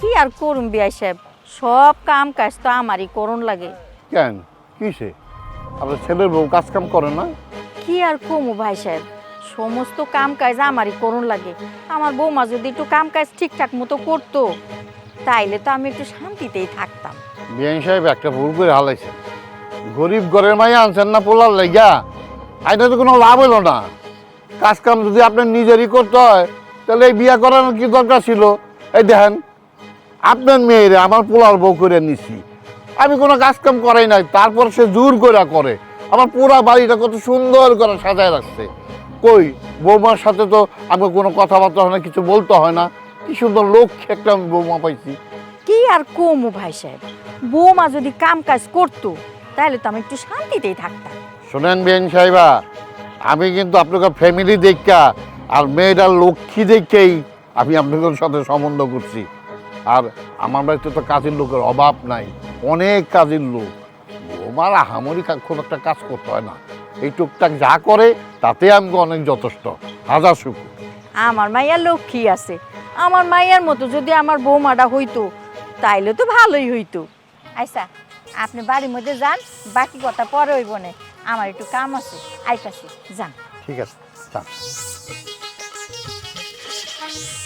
কি আর করুম বিয়াই সাহেব, সব কাম কাজ তো আমারই করণ লাগে। কেন কিসে আপনার ছেলের বউ কাজ কাম করে না? কি আর কমু ভাই সাহেব, সমস্ত কাম কাজ আমারই করণ লাগে। আমার বৌমা যদি একটু কাম কাজ ঠিকঠাক মতো করতো তাইলে তো আমি একটু শান্তিতেই থাকতাম। বিআইন সাহেব একটা ভুল করে হালাইছেন। গরিব ঘরের মাইয়া আনছেন না পোলার লাইগা, আইটা তো কোনো লাভ হলো না। কাজ কাম যদি আপনার নিজেরই করতে হয় তাহলে এই বিয়া করানোর কি দরকার ছিল? এই দেখেন আপনার মেয়েরে আমার পোলার বউ করে নিছি, আমি কোনো কাজ কাম করাই নাই, তারপর সে জোর করে আমার পুরা বাড়িটা কত সুন্দর করে সাজায় রাখছে। কই বৌমার সাথে তো আমাকে কোনো কথাবার্তা হয় না, কিছু বলতে হয় না। কি সুন্দর লক্ষ্যে একটা আমি বৌমা পাইছি। কি আর কমু ভাই সাহেব, বৌমা যদি কাম কাজ করতো তাহলে তো আমি একটু শান্তিতেই থাকতাম। শোনেন বেন সাহেবা, আমি কিন্তু আপনাকে ফ্যামিলি দেখা আর মেয়েটার লক্ষ্মী দেখেই আমি আপনাদের সাথে সম্বন্ধ করছি। আর আমার বাড়িতে তো কাজের লোকের অভাব নাই, অনেক কাজের লোক। আমার আহামরি কোনো একটা কাজ করতে হয় না, এই টুকটাক যা করে তাতে আমি অনেক যথেষ্ট। হাজার শুকুর। আমার মাইয়ার লক্ষ্মী আছে, আমার মাইয়ার মতো যদি আমার বৌমাটা হইতো তাইলে তো ভালোই হইতো। আচ্ছা, আপনি বাড়ির মধ্যে যান, বাকি কথা পরে হইব না, আমার একটু কাম আছে, আইতাছি, যান। ঠিক আছে।